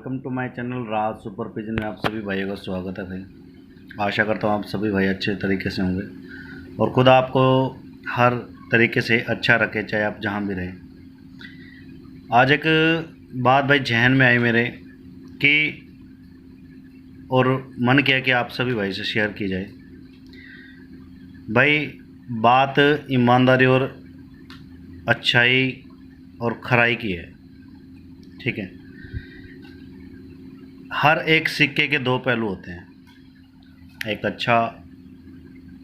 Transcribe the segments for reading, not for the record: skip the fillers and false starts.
Welcome to my channel Raj super pigeon में आप सभी भाइयों का स्वागत है। भाई आशा करता हूँ आप सभी भाई अच्छे तरीके से होंगे और खुद आपको हर तरीके से अच्छा रखे, चाहे आप जहाँ भी रहें। आज एक बात भाई जहन में आई मेरे कि और मन किया कि आप सभी भाई से शेयर की जाए। भाई बात ईमानदारी और अच्छाई और खराई की है, ठीक है। हर एक सिक्के के दो पहलू होते हैं, एक अच्छा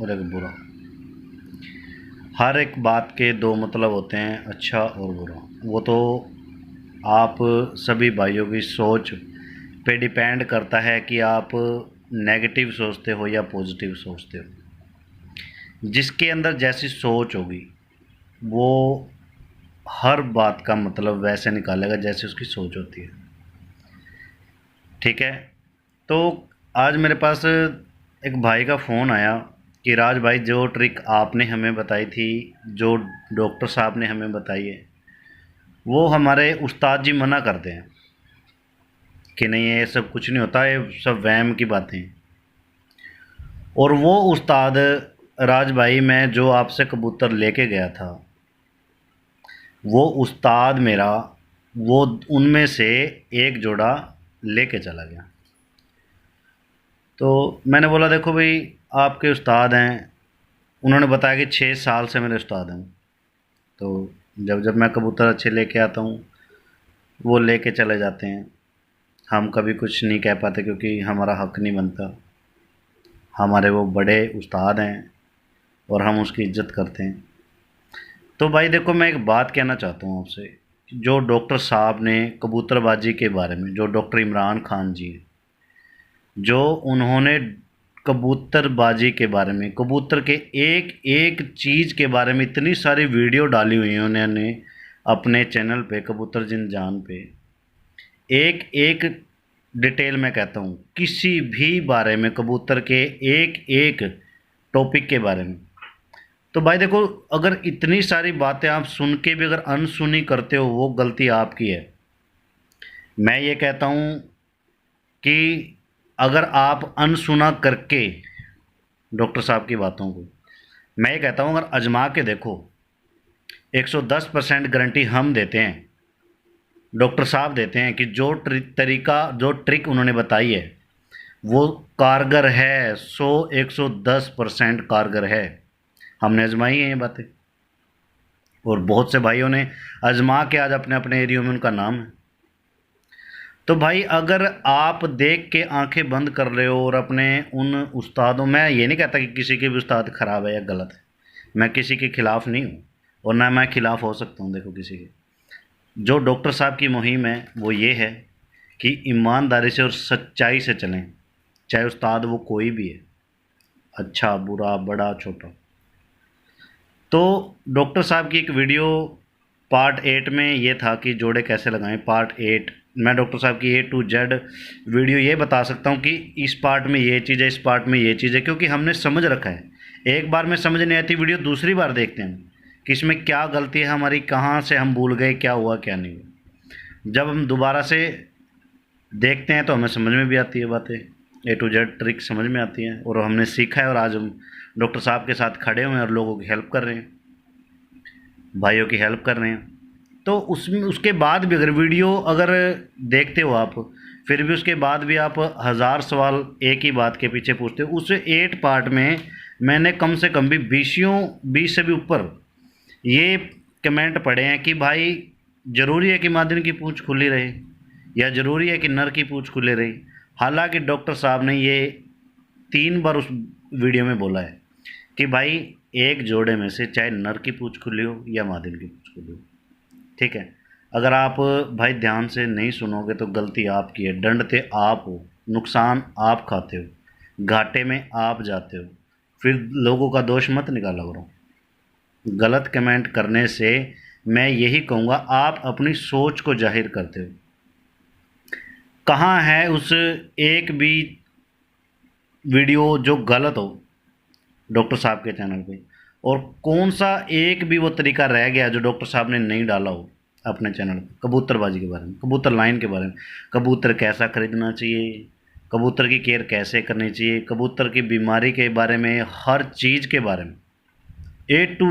और एक बुरा। हर एक बात के दो मतलब होते हैं, अच्छा और बुरा। वो तो आप सभी भाइयों की सोच पे डिपेंड करता है कि आप नेगेटिव सोचते हो या पॉजिटिव सोचते हो। जिसके अंदर जैसी सोच होगी वो हर बात का मतलब वैसे निकालेगा जैसे उसकी सोच होती है, ठीक है। तो आज मेरे पास एक भाई का फ़ोन आया कि राज भाई जो ट्रिक आपने हमें बताई थी, जो डॉक्टर साहब ने हमें बताई है, वो हमारे उस्ताद जी मना करते हैं कि नहीं ये सब कुछ नहीं होता, ये सब वहम की बातें हैं। और वो उस्ताद राज भाई मैं जो आपसे कबूतर लेके गया था, वो उस्ताद मेरा वो उनमें से एक जोड़ा लेके चला गया। तो मैंने बोला देखो भाई आपके उस्ताद हैं, उन्होंने बताया कि 6 साल से मेरे उस्ताद हैं। तो जब मैं कबूतर अच्छे लेके आता हूँ वो लेके चले जाते हैं, हम कभी कुछ नहीं कह पाते क्योंकि हमारा हक नहीं बनता। हमारे वो बड़े उस्ताद हैं और हम उसकी इज्जत करते हैं। तो भाई देखो मैं एक बात कहना चाहता हूँ आपसे, जो डॉक्टर साहब ने कबूतरबाजी के बारे में, जो डॉक्टर इमरान खान जी हैं, जो उन्होंने कबूतरबाजी के बारे में, कबूतर के एक एक चीज़ के बारे में इतनी सारी वीडियो डाली हुई हैं उन्होंने अपने चैनल पे कबूतर जिन जान पे, एक एक डिटेल में कहता हूँ किसी भी बारे में, कबूतर के एक एक टॉपिक के बारे में। तो भाई देखो अगर इतनी सारी बातें आप सुन के भी अगर अनसुनी करते हो वो गलती आपकी है। मैं ये कहता हूँ कि अगर आप अनसुना करके डॉक्टर साहब की बातों को, मैं ये कहता हूँ अगर आजमा के देखो, 110% गारंटी हम देते हैं, डॉक्टर साहब देते हैं कि जो तरीका, जो ट्रिक उन्होंने बताई है वो कारगर है, 110% कारगर है। हमने आजमाई है ये बातें और बहुत से भाइयों ने आजमा के आज अपने अपने एरिया में उनका नाम है। तो भाई अगर आप देख के आंखें बंद कर रहे हो और अपने उन उस्तादों, मैं ये नहीं कहता कि किसी के भी उस्ताद ख़राब है या गलत है, मैं किसी के ख़िलाफ़ नहीं हूँ और ना मैं ख़िलाफ़ हो सकता हूँ। देखो किसी के, जो डॉक्टर साहब की मुहिम है वो ये है कि ईमानदारी से और सच्चाई से चलें, चाहे उस्ताद वो कोई भी है, अच्छा बुरा बड़ा छोटा। तो डॉक्टर साहब की एक वीडियो पार्ट 8 में ये था कि जोड़े कैसे लगाएं, पार्ट 8 मैं डॉक्टर साहब की A to Z वीडियो ये बता सकता हूँ कि इस पार्ट में ये चीज़ है, इस पार्ट में ये चीज़ है, क्योंकि हमने समझ रखा है। एक बार में समझ नहीं आती वीडियो, दूसरी बार देखते हैं कि इसमें क्या गलती है हमारी, कहाँ से हम भूल गए, क्या हुआ क्या नहीं हुआ। जब हम दोबारा से देखते हैं तो हमें समझ में भी आती है बातें, A to Z ट्रिक समझ में आती हैं और हमने सीखा है और आज हम डॉक्टर साहब के साथ खड़े हुए हैं और लोगों की हेल्प कर रहे हैं, भाइयों की हेल्प कर रहे हैं। तो उसमें उसके बाद भी अगर वीडियो अगर देखते हो आप, फिर भी उसके बाद भी आप हज़ार सवाल एक ही बात के पीछे पूछते हो। उस 8 पार्ट में मैंने कम से कम भी 20 से भी ऊपर ये कमेंट पढ़े हैं कि भाई ज़रूरी है कि मादिन की पूँछ खुली रहे या ज़रूरी है कि नर की पूँछ खुली रही। हालांकि डॉक्टर साहब ने ये 3 बार उस वीडियो में बोला है कि भाई एक जोड़े में से चाहे नर की पूँछ खुली हो या मादिन की पूँछ खुली हो, ठीक है। अगर आप भाई ध्यान से नहीं सुनोगे तो गलती आपकी है, डंडते आप हो, नुकसान आप खाते हो, घाटे में आप जाते हो, फिर लोगों का दोष मत निकाला करो। गलत कमेंट करने से मैं यही कहूँगा आप अपनी सोच को जाहिर करते हो। कहाँ है उस एक भी वीडियो जो गलत हो डॉक्टर साहब के चैनल पे, और कौन सा एक भी वो तरीका रह गया जो डॉक्टर साहब ने नहीं डाला हो। अपने चैनल पर कबूतरबाजी के बारे में, कबूतर लाइन के बारे में, कबूतर कैसा खरीदना चाहिए, कबूतर की केयर कैसे करनी चाहिए, कबूतर की बीमारी के बारे में, हर चीज़ के बारे में A to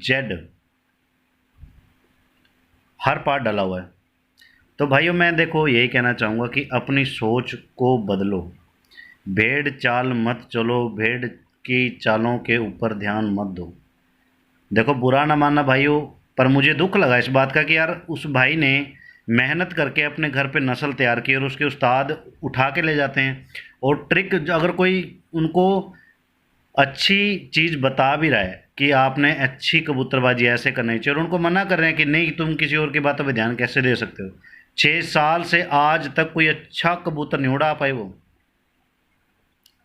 Z her part डाला हुआ है। तो भाइयों मैं देखो यही कहना चाहूँगा कि अपनी सोच को बदलो, भेड़ चाल मत चलो, भेड़ की चालों के ऊपर ध्यान मत दो। देखो बुरा ना मानना भाइयों, पर मुझे दुख लगा इस बात का कि यार उस भाई ने मेहनत करके अपने घर पे नस्ल तैयार की और उसके उस्ताद उठा के ले जाते हैं, और ट्रिक अगर कोई उनको अच्छी चीज़ बता भी रहा है कि आपने अच्छी कबूतरबाजी ऐसे करनी चाहिए, और उनको मना कर रहे हैं कि नहीं तुम किसी और की बातों पे ध्यान कैसे दे सकते हो। 6 साल से आज तक कोई अच्छा कबूतर नहीं उड़ा पाए वो।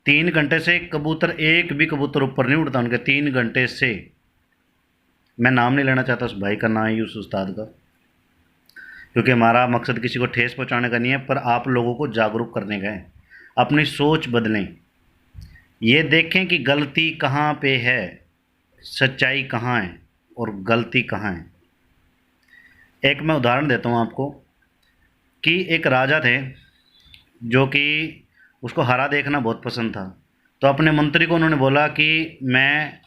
3 घंटे से कबूतर, एक भी कबूतर ऊपर नहीं उड़ता उनके 3 घंटे से। मैं नाम नहीं लेना चाहता उस भाई का, ना ही उस उस्ताद का, क्योंकि हमारा मकसद किसी को ठेस पहुंचाने का नहीं है, पर आप लोगों को जागरूक करने का है। अपनी सोच बदलें, ये देखें कि गलती कहाँ पे है, सच्चाई कहाँ है और गलती कहाँ है। एक मैं उदाहरण देता हूँ आपको कि एक राजा थे जो कि उसको हरा देखना बहुत पसंद था। तो अपने मंत्री को उन्होंने बोला कि मैं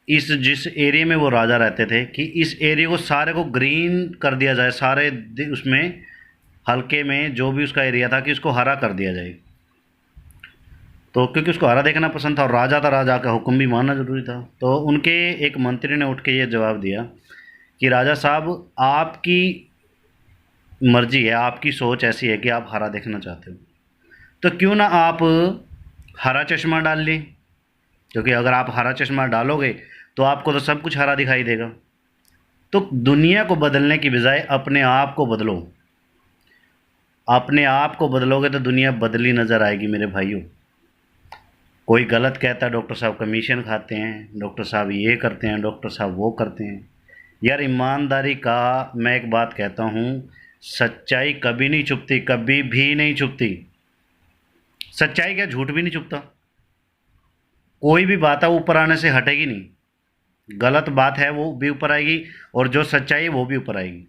इस जिस एरिया में वो राजा रहते थे कि इस एरिया को सारे को ग्रीन कर दिया जाए, सारे उसमें हल्के में जो भी उसका एरिया था कि उसको हरा कर दिया जाए। तो क्योंकि उसको हरा देखना पसंद था और राजा था, राजा का हुक्म भी मानना ज़रूरी था। तो उनके एक मंत्री ने उठ के ये जवाब दिया कि राजा साहब आपकी मर्जी है, आपकी सोच ऐसी है कि आप हरा देखना चाहते हो, तो क्यों ना आप हरा चश्मा डाल लें, क्योंकि अगर आप हरा चश्मा डालोगे तो आपको तो सब कुछ हरा दिखाई देगा। तो दुनिया को बदलने की बजाय अपने आप को बदलो, अपने आप को बदलोगे तो दुनिया बदली नज़र आएगी मेरे भाइयों। कोई गलत कहता है डॉक्टर साहब कमीशन खाते हैं, डॉक्टर साहब ये करते हैं, डॉक्टर साहब वो करते हैं। यार ईमानदारी का मैं एक बात कहता हूँ, सच्चाई कभी नहीं छुपती, कभी भी नहीं छुपती। सच्चाई क्या, झूठ भी नहीं छुपता। कोई भी बात है ऊपर आने से हटेगी नहीं, गलत बात है वो भी ऊपर आएगी और जो सच्चाई है वो भी ऊपर आएगी।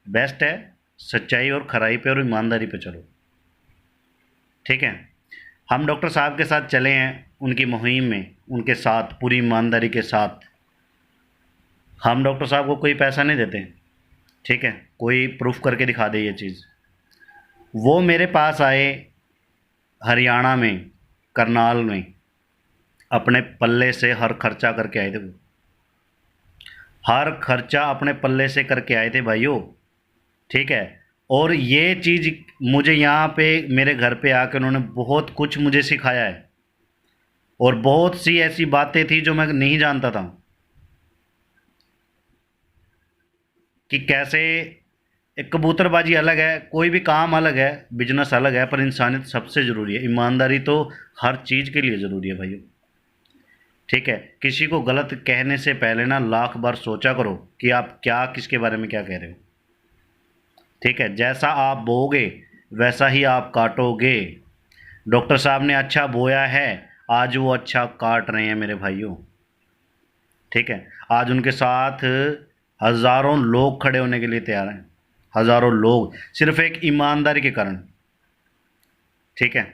बेस्ट है सच्चाई और खराई पे और ईमानदारी पे चलो, ठीक है। हम डॉक्टर साहब के साथ चले हैं उनकी मुहिम में, उनके साथ पूरी ईमानदारी के साथ। हम डॉक्टर साहब को कोई पैसा नहीं देते, ठीक है, कोई प्रूफ करके दिखा दे ये चीज़। वो मेरे पास आए हरियाणा में, करनाल में, अपने पल्ले से हर खर्चा करके आए थे वो, हर खर्चा अपने पल्ले से करके आए थे भाइयों, ठीक है। और ये चीज़ मुझे यहाँ पे मेरे घर पे आकर उन्होंने बहुत कुछ मुझे सिखाया है, और बहुत सी ऐसी बातें थी जो मैं नहीं जानता था कि कैसे एक कबूतरबाजी अलग है, कोई भी काम अलग है, बिजनेस अलग है, पर इंसानियत सबसे ज़रूरी है। ईमानदारी तो हर चीज़ के लिए ज़रूरी है भाइयों, ठीक है। किसी को गलत कहने से पहले ना लाख बार सोचा करो कि आप क्या, किसके बारे में क्या कह रहे हो, ठीक है। जैसा आप बोओगे वैसा ही आप काटोगे। डॉक्टर साहब ने अच्छा बोया है, आज वो अच्छा काट रहे हैं मेरे भाइयों, ठीक है। आज उनके साथ हज़ारों लोग खड़े होने के लिए तैयार हैं, हज़ारों लोग, सिर्फ एक ईमानदारी के कारण, ठीक है।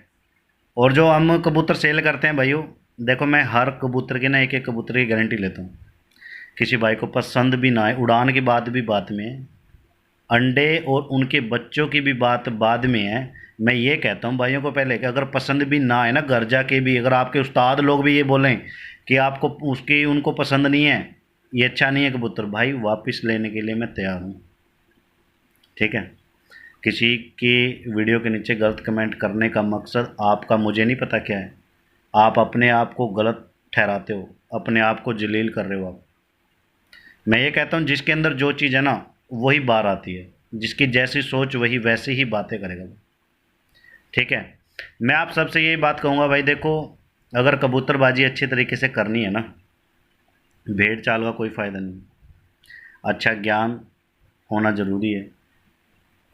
और जो हम कबूतर सेल करते हैं भाइयों, देखो मैं हर कबूतर की ना एक एक कबूतर की गारंटी लेता हूँ। किसी भाई को पसंद भी ना आए, उड़ान की बात भी बात में है, अंडे और उनके बच्चों की भी बात बाद में है। मैं ये कहता हूँ भाइयों को पहले कि अगर पसंद भी ना आए ना, घर जाके भी अगर आपके उस्ताद लोग भी ये बोलें कि आपको उसकी उनको पसंद नहीं है, ये अच्छा नहीं है कबूतर, भाई वापस लेने के लिए मैं तैयार हूँ, ठीक है। किसी की वीडियो के नीचे गलत कमेंट करने का मकसद आपका मुझे नहीं पता क्या है। आप अपने आप को गलत ठहराते हो, अपने आप को जलील कर रहे हो आप। मैं ये कहता हूँ जिसके अंदर जो चीज़ है ना वही बाहर आती है, जिसकी जैसी सोच वही वैसी ही बातें करेगा वो, ठीक है। मैं आप सबसे यही बात कहूँगा भाई, देखो अगर कबूतरबाजी अच्छे तरीके से करनी है ना, भेड़ चाल का कोई फ़ायदा नहीं। अच्छा ज्ञान होना ज़रूरी है,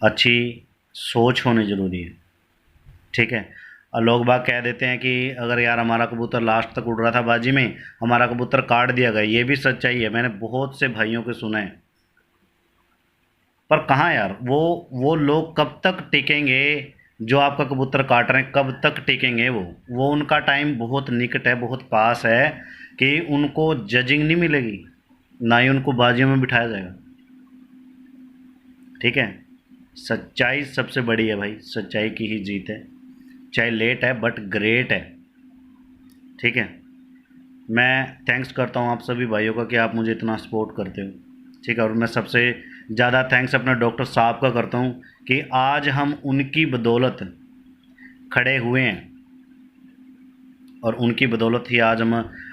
अच्छी सोच होनी ज़रूरी है, ठीक है। और लोग बाग कह देते हैं कि अगर यार हमारा कबूतर लास्ट तक उड़ रहा था बाजी में, हमारा कबूतर काट दिया गया, ये भी सच्चाई है। मैंने बहुत से भाइयों को सुना है पर कहाँ यार, वो लोग कब तक टिकेंगे जो आपका कबूतर काट रहे हैं, कब तक टिकेंगे वो उनका टाइम बहुत निकट है, बहुत पास है कि उनको जजिंग नहीं मिलेगी, ना ही उनको बाजियों में बिठाया जाएगा। ठीक है, सच्चाई सबसे बड़ी है भाई, सच्चाई की ही जीत है, चाहे लेट है बट ग्रेट है। ठीक है, मैं थैंक्स करता हूँ आप सभी भाइयों का कि आप मुझे इतना सपोर्ट करते हो। ठीक है, और मैं सबसे ज़्यादा थैंक्स अपने डॉक्टर साहब का करता हूँ कि आज हम उनकी बदौलत खड़े हुए हैं, और उनकी बदौलत ही आज हम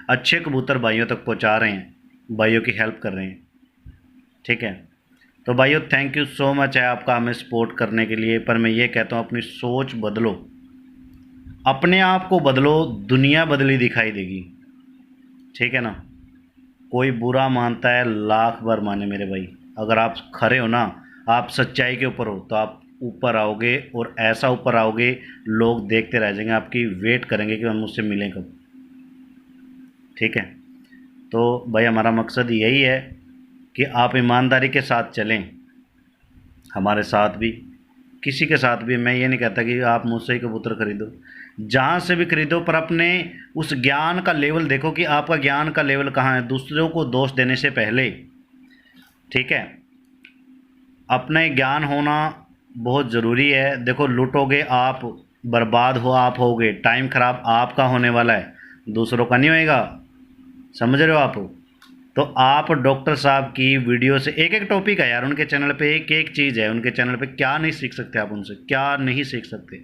अच्छे कबूतर भाइयों तक पहुँचा रहे हैं, भाइयों की हेल्प कर रहे हैं। ठीक है, तो भाइयों थैंक यू सो मच है आपका हमें सपोर्ट करने के लिए। पर मैं ये कहता हूँ अपनी सोच बदलो, अपने आप को बदलो, दुनिया बदली दिखाई देगी। ठीक है ना, कोई बुरा मानता है लाख बार माने मेरे भाई, अगर आप खरे हो ना, आप सच्चाई के ऊपर हो, तो आप ऊपर आओगे, और ऐसा ऊपर आओगे लोग देखते रह जाएंगे, आपकी वेट करेंगे कि हम मुझसे मिलें कब। ठीक है, तो भाई हमारा मकसद यही है कि आप ईमानदारी के साथ चलें, हमारे साथ भी, किसी के साथ भी। मैं ये नहीं कहता कि आप मुझसे ही कबूतर खरीदो, जहाँ से भी खरीदो, पर अपने उस ज्ञान का लेवल देखो कि आपका ज्ञान का लेवल कहाँ है, दूसरों को दोष देने से पहले। ठीक है, अपने ज्ञान होना बहुत ज़रूरी है। देखो लूटोगे आप, बर्बाद हो आप होगे, टाइम ख़राब आपका होने वाला है, दूसरों का नहीं होएगा। समझ रहे हो आप? तो आप डॉक्टर साहब की वीडियो से एक एक टॉपिक है यार, उनके चैनल पे एक एक चीज़ है, उनके चैनल पे क्या नहीं सीख सकते आप उनसे, क्या नहीं सीख सकते।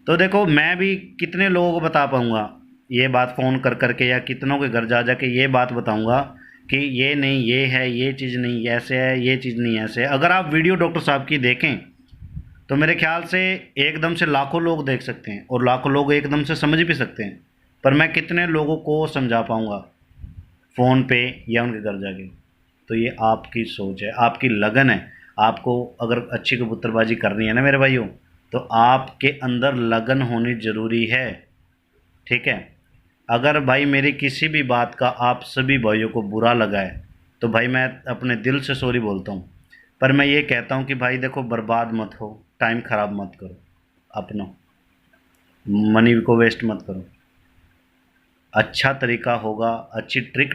तो देखो मैं भी कितने लोगों को बता पाऊँगा ये बात फ़ोन कर करके, या कितनों के घर जा जा के ये बात बताऊँगा कि ये नहीं ये है, ये चीज़ नहीं ऐसे है, ये चीज़ नहीं ऐसे है। अगर आप वीडियो डॉक्टर साहब की देखें तो मेरे ख्याल से एकदम से लाखों लोग देख सकते हैं, और लाखों लोग एकदम से समझ भी सकते हैं, पर मैं कितने लोगों को समझा पाऊँगा फ़ोन पे या उनके घर जाके। तो ये आपकी सोच है, आपकी लगन है। आपको अगर अच्छी कबूतरबाजी करनी है ना मेरे भाइयों, तो आपके अंदर लगन होनी ज़रूरी है। ठीक है, अगर भाई मेरी किसी भी बात का आप सभी भाइयों को बुरा लगा है, तो भाई मैं अपने दिल से सॉरी बोलता हूँ। पर मैं ये कहता हूँ कि भाई देखो बर्बाद मत हो, टाइम ख़राब मत करो अपना, मनी को वेस्ट मत करो। अच्छा तरीका होगा, अच्छी ट्रिक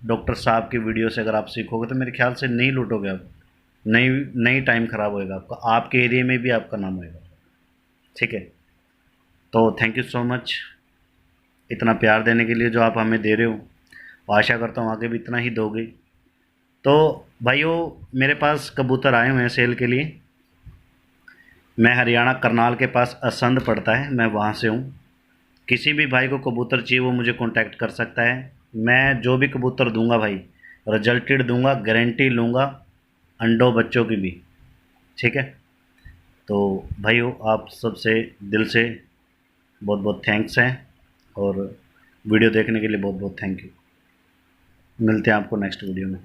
डॉक्टर साहब की वीडियो से अगर आप सीखोगे तो मेरे ख्याल से नहीं लूटोगे आप, नहीं नहीं टाइम ख़राब होएगा आपका, आपके एरिया में भी आपका नाम होएगा। ठीक है, तो थैंक यू सो मच इतना प्यार देने के लिए जो आप हमें दे रहे हो, आशा करता हूँ आगे भी इतना ही दोगे। तो भाइयों मेरे पास कबूतर आए हुए हैं सेल के लिए, मैं हरियाणा करनाल के पास असंध पड़ता है, मैं वहाँ से हूँ। किसी भी भाई को कबूतर चाहिए वो मुझे कांटेक्ट कर सकता है। मैं जो भी कबूतर दूंगा भाई रिजल्टेड दूंगा, गारंटी लूँगा, अंडों बच्चों की भी। ठीक है, तो भाइयों आप सबसे दिल से बहुत बहुत थैंक्स है, और वीडियो देखने के लिए बहुत बहुत थैंक यू। मिलते हैं आपको नेक्स्ट वीडियो में।